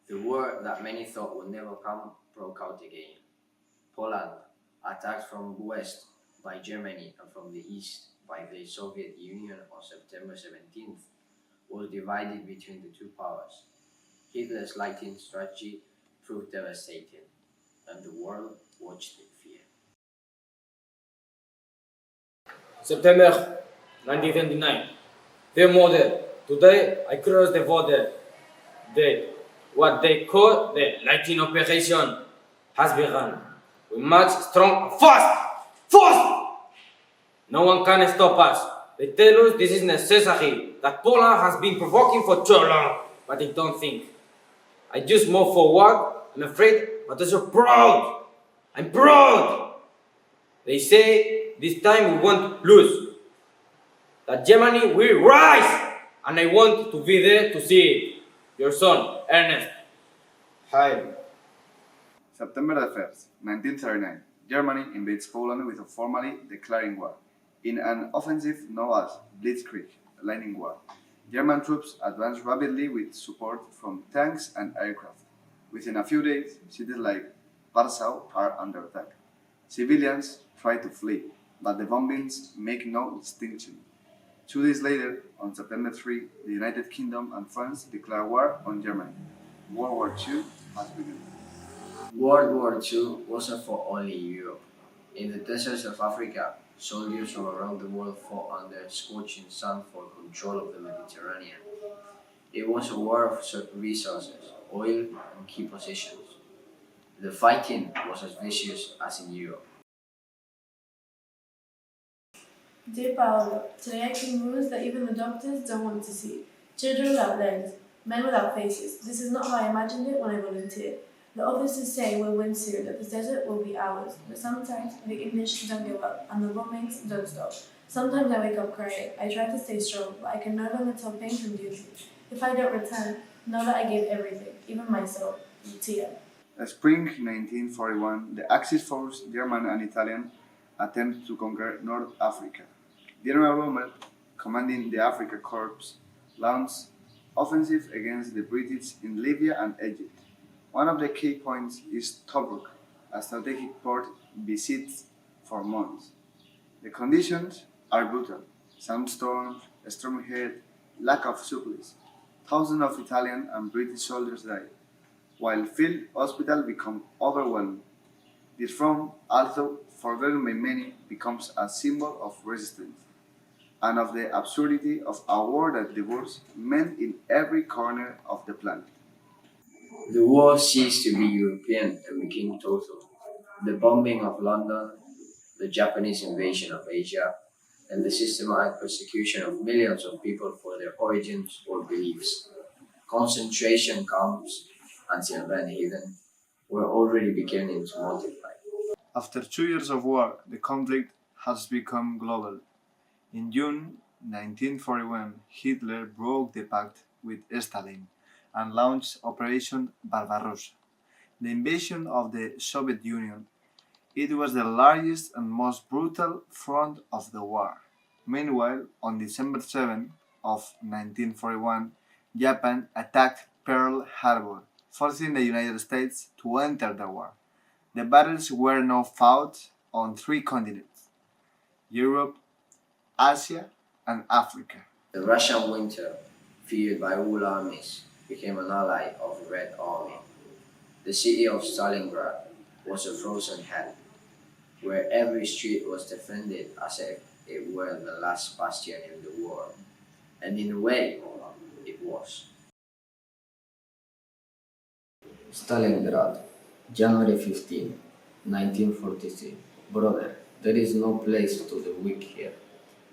The war that many thought would never come broke out again. Poland, attacked from the west by Germany and from the east by the Soviet Union on September 17th, was divided between the two powers. Hitler's lighting strategy proved devastating, and the world watched in fear. September 1929. Dear mother, today I crossed the border. What they call the lighting operation has begun. We march strong and fast! Fast! No one can stop us. They tell us this is necessary, that Poland has been provoking for too long, but I don't think. I just move forward. I'm afraid, but also proud. I'm proud. They say this time we won't lose. That Germany will rise, and I want to be there to see it. Your son, Ernest. Hi. September the 1st, 1939. Germany invades Poland without formally declaring war. In an offensive known as Blitzkrieg, lightning war, German troops advanced rapidly with support from tanks and aircraft. Within a few days, cities like Warsaw are under attack. Civilians try to flee, but the bombings make no distinction. 2 days later, on September 3, the United Kingdom and France declare war on Germany. World War II has begun. World War II wasn't for only Europe. In the deserts of Africa, soldiers from around the world fought under scorching sun for control of the Mediterranean. It was a war of resources, oil, and key positions. The fighting was as vicious as in Europe. Dear Paolo, today I came news that even the doctors don't want to see. Children without legs, men without faces. This is not how I imagined it when I volunteered. The officers say we'll win soon, that the desert will be ours. But sometimes the English don't give up, and the bombings don't stop. Sometimes I wake up crying. I try to stay strong, but I can no longer tell pain from duty. If I don't return, know that I gave everything, even my soul. Lucia. Spring 1941, the Axis force, German and Italian, attempt to conquer North Africa. General Rommel, commanding the Africa Corps, launched offensive against the British in Libya and Egypt. One of the key points is Tobruk, a strategic port besieged for months. The conditions are brutal: sandstorms, stormy heat, lack of supplies. Thousands of Italian and British soldiers died, while field hospitals become overwhelmed. This front, although forgotten by many, becomes a symbol of resistance and of the absurdity of a war that devours men in every corner of the planet. The war ceased to be European and became total. The bombing of London, the Japanese invasion of Asia, and the systematic persecution of millions of people for their origins or beliefs. Concentration camps, until then hidden, were already beginning to multiply. After 2 years of war, the conflict has become global. In June 1941, Hitler broke the pact with Stalin and launched Operation Barbarossa, the invasion of the Soviet Union. It was the largest and most brutal front of the war. Meanwhile, on December 7 of 1941, Japan attacked Pearl Harbor, forcing the United States to enter the war. The battles were now fought on three continents: Europe, Asia, and Africa. The Russian winter, feared by all armies, became an ally of the Red Army. The city of Stalingrad was a frozen hell, where every street was defended as if it were the last bastion in the war. And in a way, it was. Stalingrad, January 15, 1943. Brother, there is no place to the weak here.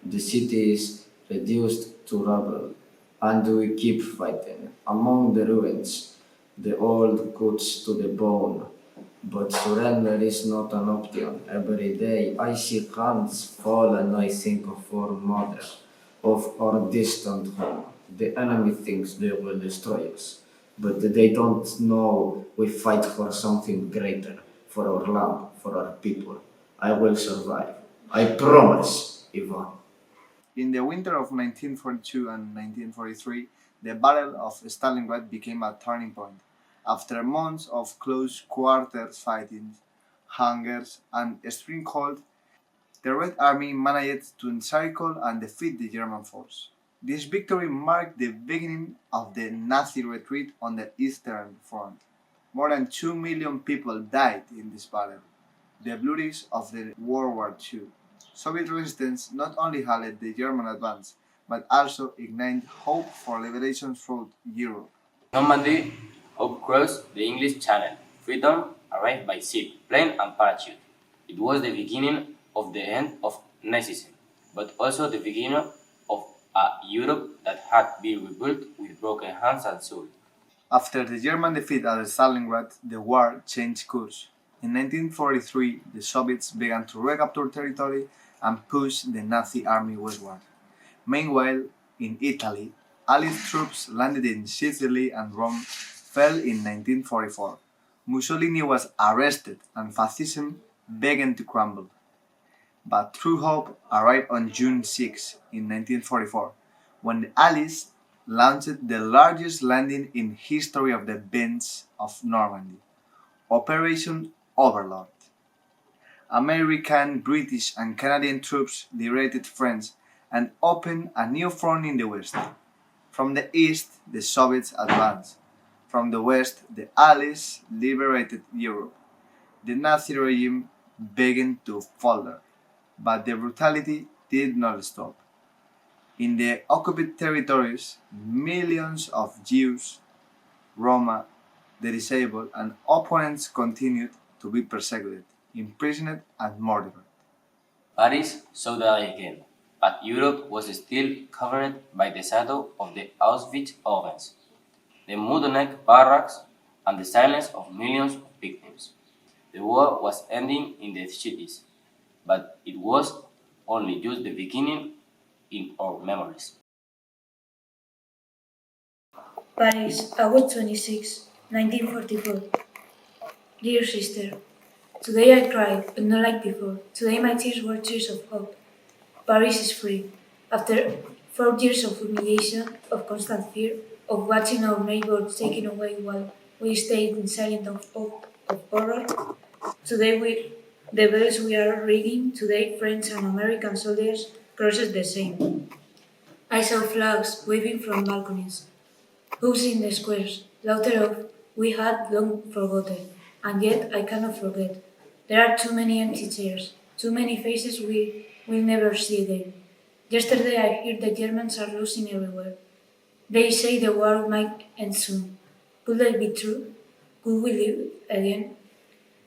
The city is reduced to rubble, and we keep fighting. Among the ruins, the old cuts to the bone. But surrender is not an option. Every day I see hands fall and I think of our mother, of our distant home. The enemy thinks they will destroy us, but they don't know we fight for something greater, for our land, for our people. I will survive. I promise, Ivan. In the winter of 1942 and 1943, the Battle of Stalingrad became a turning point. After months of close quarters fighting, hungers, and extreme cold, the Red Army managed to encircle and defeat the German force. This victory marked the beginning of the Nazi retreat on the Eastern Front. More than 2 million people died in this battle, the bloodiest of the World War II. Soviet resistance not only halted the German advance, but also ignited hope for liberation throughout Europe. Normandy, Hope crossed the English Channel. Freedom arrived by ship, plane, and parachute. It was the beginning of the end of Nazism, but also the beginning of a Europe that had been rebuilt with broken hands and soul. After the German defeat at Stalingrad, the war changed course. In 1943, the Soviets began to recapture territory and push the Nazi army westward. Meanwhile, in Italy, Allied troops landed in Sicily and Rome fell in 1944. Mussolini was arrested and fascism began to crumble. But true hope arrived on June 6 in 1944, when the Allies launched the largest landing in history of the Bands of Normandy, Operation Overlord. American, British, and Canadian troops liberated France and opened a new front in the West. From the east, the Soviets advanced. From the west, the Allies liberated Europe. The Nazi regime began to falter, but the brutality did not stop. In the occupied territories, millions of Jews, Roma, the disabled, and opponents continued to be persecuted, imprisoned, and murdered. Paris saw the light again, but Europe was still covered by the shadow of the Auschwitz ovens, the Mudonek barracks, and the silence of millions of victims. The war was ending in the cities, but it was only just the beginning in our memories. Paris, August 26, 1944. Dear sister, today I cried, but not like before. Today my tears were tears of hope. Paris is free. After 4 years of humiliation, of constant fear, of watching our neighbors taken away while we stayed in silent of horror, today the bells we are ringing, today French and American soldiers crosses the Seine. I saw flags waving from balconies. Who's in the squares? Laughter of we had long forgotten, and yet I cannot forget. There are too many empty chairs, too many faces we will never see again. Yesterday I heard the Germans are losing everywhere. They say the war might end soon. Could that be true? Could we live again?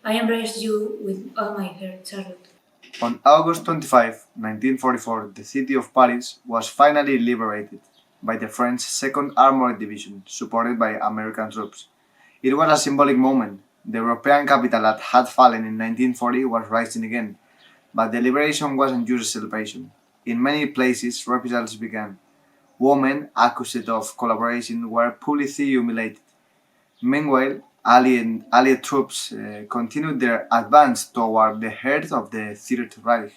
I embrace you with all my heart, Charlotte. On August 25, 1944, the city of Paris was finally liberated by the French 2nd Armored Division, supported by American troops. It was a symbolic moment. The European capital that had fallen in 1940 was rising again, but the liberation wasn't just a celebration. In many places, reprisals began. Women accused of collaboration were publicly humiliated. Meanwhile, Allied troops continued their advance toward the heart of the Third Reich.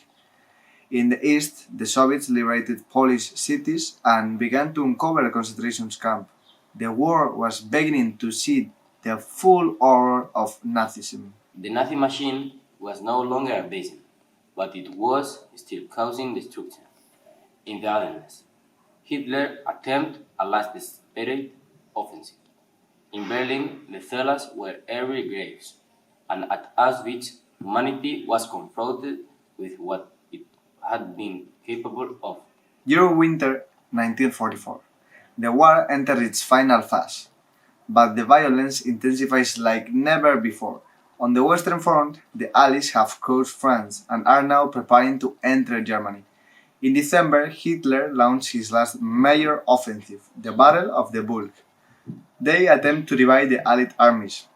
In the east, the Soviets liberated Polish cities and began to uncover concentration camps. The world was beginning to see the full horror of Nazism. The Nazi machine was no longer amazing, but it was still causing destruction. In the Ardennes, Hitler attempted a last desperate offensive. In Berlin, the cellars were every graves, and at Auschwitz, humanity was confronted with what it had been capable of. Winter 1944. The war entered its final phase, but the violence intensifies like never before. On the Western Front, the Allies have crossed France and are now preparing to enter Germany. In December, Hitler launched his last major offensive, the Battle of the Bulge. They attempt to divide the Allied armies.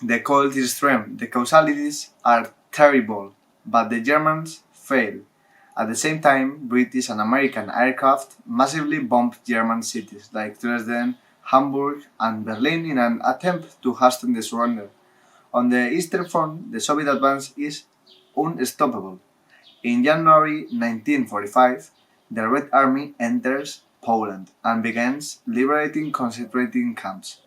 The cold is extreme, the causalities are terrible, but the Germans fail. At the same time, British and American aircraft massively bombed German cities like Dresden, Hamburg, and Berlin in an attempt to hasten the surrender. On the Eastern Front, the Soviet advance is unstoppable. In January 1945, the Red Army enters Poland and begins liberating concentrating camps.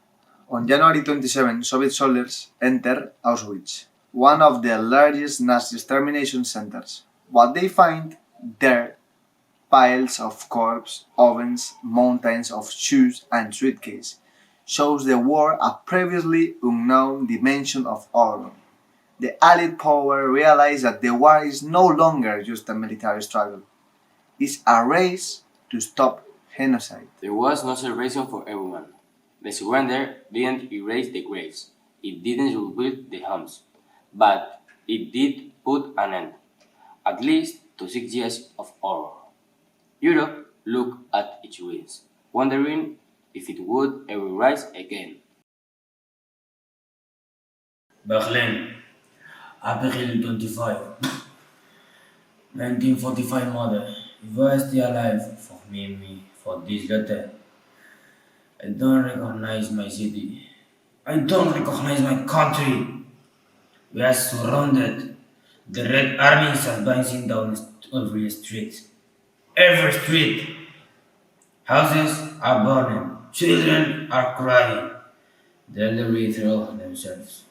On January 27, Soviet soldiers entered Auschwitz, one of the largest Nazi extermination centers. What they find there: piles of corpses, ovens, mountains of shoes and suitcases, shows the war a previously unknown dimension of horror. The Allied power realized that the war is no longer just a military struggle. It's a race to stop genocide. There was no celebration for everyone. The surrender didn't erase the graves, it didn't rebuild the homes, but it did put an end, at least to 6 years of horror. Europe looked at its ruins, wondering if it would ever rise again. Berlin, April 25, 1945 mother. If you are still alive, forgive me for this letter. I don't recognize my city. I don't recognize my country. We are surrounded. The Red Army is advancing down every street. Every street. Houses are burning. Children are crying. The elderly throw themselves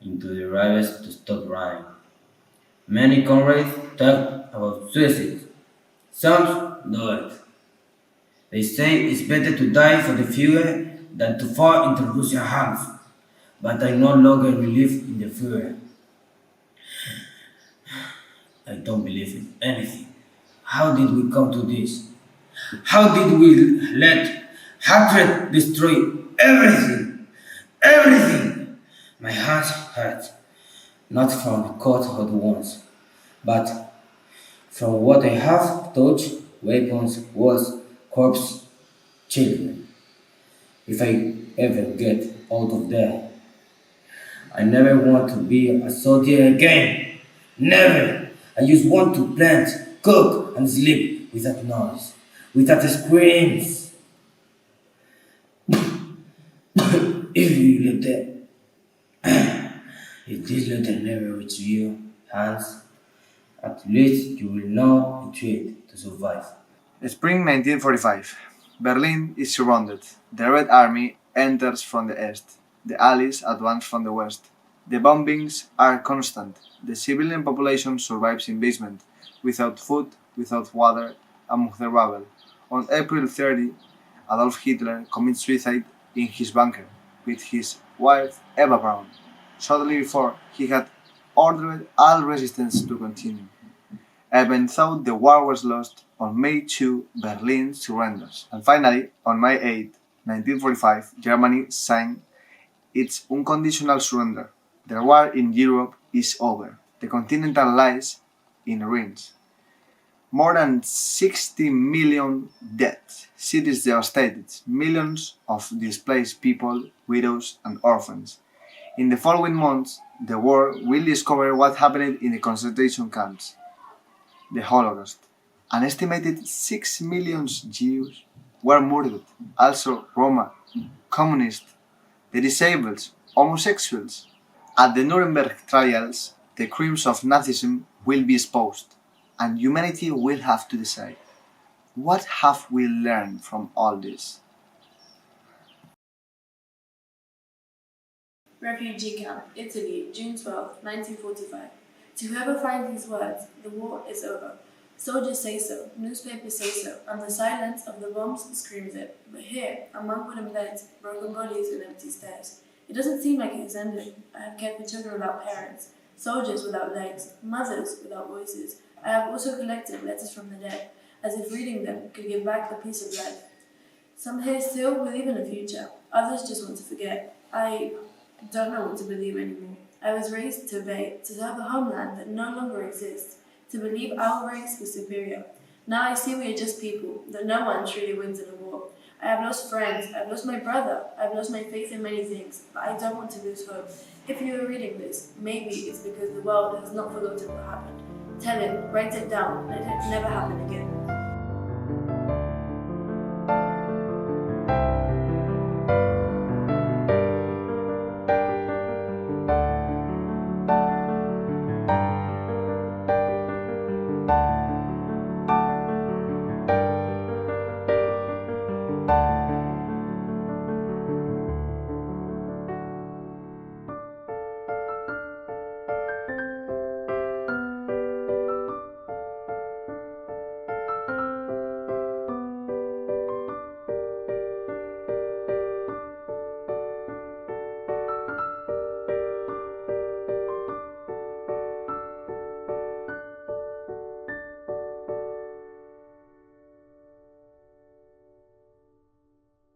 into the rivers to stop running. Many comrades talk about suicide. Some do it. They say it's better to die for the Führer than to fall into Russian hands. But I no longer believe in the Führer. I don't believe in anything. How did we come to this? How did we let hatred destroy everything? Everything! My hands hurt, not from the cut hot ones, but from what I have touched: weapons, walls, corpses, children. If I ever get out of there, I never want to be a soldier again. Never! I just want to plant, cook, and sleep without noise, without screams. If you let that, if this letter never reaches your hands, at least you will know the truth to survive. Spring 1945. Berlin is surrounded. The Red Army enters from the east. The Allies advance from the west. The bombings are constant. The civilian population survives in basement, without food, without water, among the rubble. On April 30, Adolf Hitler commits suicide in his bunker with his wife Eva Braun, shortly before he had ordered all resistance to continue. Even though the war was lost, on May 2, Berlin surrenders. And finally, on May 8, 1945, Germany signed its unconditional surrender. The war in Europe is over. The continent lies in ruins. More than 60 million dead, cities devastated, millions of displaced people, widows, and orphans. In the following months, the world will discover what happened in the concentration camps. The Holocaust. An estimated 6 million Jews were murdered, also Roma, communists, the disabled, homosexuals. At the Nuremberg trials, the crimes of Nazism will be exposed, and humanity will have to decide, what have we learned from all this? Refugee camp, Italy, June 12, 1945. To whoever finds these words, the war is over. Soldiers say so, newspapers say so, and the silence of the bombs screams it. But here, among wooden beds, broken bodies, and empty stairs, it doesn't seem like it has ended. I have cared for children without parents, soldiers without legs, mothers without voices. I have also collected letters from the dead, as if reading them could give back the peace of life. Some here still believe in a future, others just want to forget. I don't know what to believe anymore. I was raised to obey, to serve a homeland that no longer exists, to believe our race was superior. Now I see we are just people, that no one truly wins in a war. I have lost friends, I've lost my brother, I've lost my faith in many things, but I don't want to lose hope. If you are reading this, maybe it's because the world has not forgotten what happened. Tell it, write it down, let it never happen again.